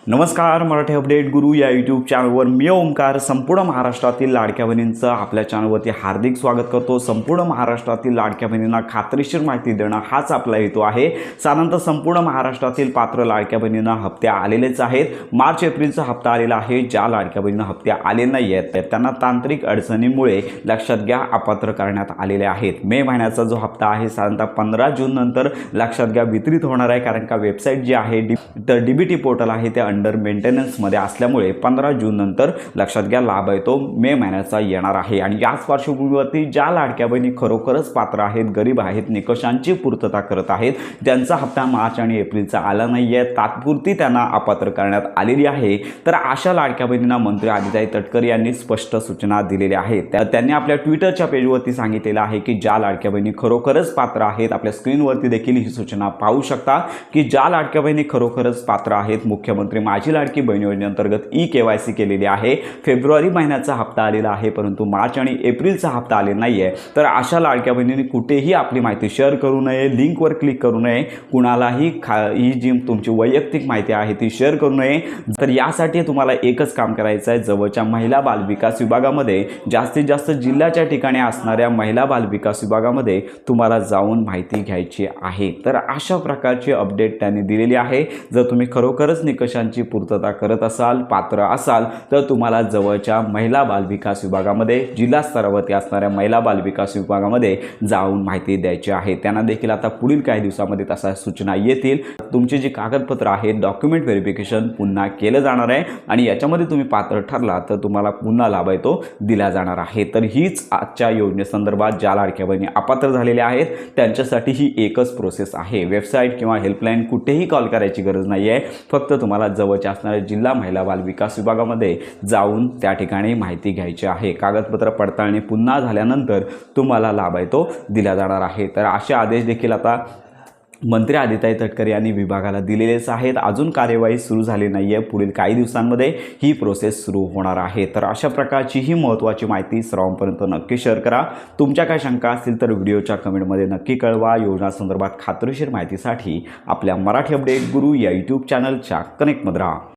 नमस्कार, मराठी अपडेट गुरु या यूट्यूब चॅनलवर मी ओमकार संपूर्ण महाराष्ट्रातील लाडक्या बहिणींचं आपल्या चॅनलवरती हार्दिक स्वागत करतो। संपूर्ण महाराष्ट्रातील लाडक्या बहिणींना खात्रीशीर माहिती देणं हाच आपला हेतू आहे। साधारणतः संपूर्ण महाराष्ट्रातील पात्र लाडक्या बहिणींना हप्ते आलेलेच आहेत। मार्च एप्रिलचा हप्ता आलेला आहे। ज्या लाडक्या बहिणींना हप्ते आले नाही आहेत त्यांना तांत्रिक अडचणीमुळे लक्षात घ्या अपात्र करण्यात आलेले आहेत। मे महिन्याचा जो हप्ता आहे साधारणतः 15 जून नंतर लक्षात घ्या वितरित होणार आहे, कारण का वेबसाईट जी आहे डीबीटी पोर्टल आहे ते अंडर मेंटेनन्समध्ये असल्यामुळे 15 जून नंतर लक्षात घ्या लाभ आहे तो मे महिन्याचा येणार आहे। आणि याच पार्श्वभूमीवरती ज्या लाडक्या बहिणी खरोखरच पात्र आहेत, गरीब आहेत, निकषांची पूर्तता करत आहेत, ज्यांचा हप्ता मार्च आणि एप्रिलचा आला नाही आहे, तात्पुरती त्यांना अपात्र करण्यात आलेली आहे, तर अशा लाडक्या बहिणींना मंत्री आदिताई तटकरे यांनी स्पष्ट सूचना दिलेल्या आहेत। त्यांनी आपल्या ट्विटरच्या पेजवरती सांगितलेलं आहे की ज्या लाडक्या बहिणी खरोखरच पात्र आहेत, आपल्या स्क्रीनवरती देखील ही सूचना पाहू शकता की ज्या लाडक्या बहिणी खरोखरच पात्र आहेत, मुख्यमंत्री माझी लाडकी बहीण योजनेअंतर्गत ई-केवायसी केलेली आहे, फेब्रुवारी महिन्याचा हप्ता आलेला आहे परंतु मार्च आणि एप्रिलचा हप्ता आलेला नाही आहे, तर अशा लाडक्या बहिणींनी कुठेही आपली माहिती शेअर करू नये, लिंकवर क्लिक करू नये, कुणालाही ही जी तुमची वैयक्तिक माहिती आहे ती शेअर करू नये। तर यासाठी तुम्हाला एकच काम करायचं आहे, जवळच्या महिला बाल विकास विभागामध्ये जास्तीत जास्त जिल्ह्याच्या ठिकाणी असणाऱ्या महिला बाल विकास विभागामध्ये तुम्हाला जाऊन माहिती घ्यायची आहे। तर अशा प्रकारची अपडेट त्यांनी दिलेली आहे। जर तुम्ही खरोखरच निकषांची पूर्तता करत असाल, पात्र असाल, तर तुम्हाला जवळच्या महिला बाल विकास विभागामध्ये जिल्हा स्तरावरती असणाऱ्या महिला बाल विकास विभागामध्ये जाऊन माहिती द्यायची आहे। त्यांना देखील आता पुढील काही दिवसामध्ये तशा सूचना येतील। तुमची जी कागदपत्र आहेत, डॉक्युमेंट व्हेरिफिकेशन पुन्हा केलं जाणार आहे आणि याच्यामध्ये तुम्ही पात्र ठरला तर तुम्हाला पुन्हा लाभ आहे तो दिला जाणार आहे। तर हीच आजच्या योजनेसंदर्भात ज्या लाडक्या बहिणी अपात्र झालेल्या आहेत त्यांच्यासाठी ही एकच प्रोसेस आहे। वेबसाईट किंवा हेल्पलाईन कुठेही कॉल करायची गरज नाही आहे, फक्त तुम्हाला जवळच्या असणाऱ्या जिल्हा महिला बाल विकास विभागामध्ये जाऊन त्या ठिकाणी माहिती घ्यायची आहे। कागदपत्र पडताळणी पुन्हा झाल्यानंतर तुम्हाला लाभ आहे तो दिला जाणार आहे। तर असे आदेश देखील आता मंत्री आदिताई तटकरे यांनी विभागाला दिलेलेच आहेत। अजून कार्यवाही सुरू झाली नाही आहे, पुढील काही दिवसांमध्ये ही प्रोसेस सुरू होणार आहे। तर अशा प्रकारची ही महत्त्वाची माहिती सर्वांपर्यंत नक्की शेअर करा। तुमच्या काय शंका असतील तर व्हिडिओच्या कमेंटमध्ये नक्की कळवा। योजना संदर्भात खात्रीशीर माहितीसाठी आपल्या मराठी अपडेट गुरु या यूट्यूब चॅनलच्या कनेक्टमध्ये राहा।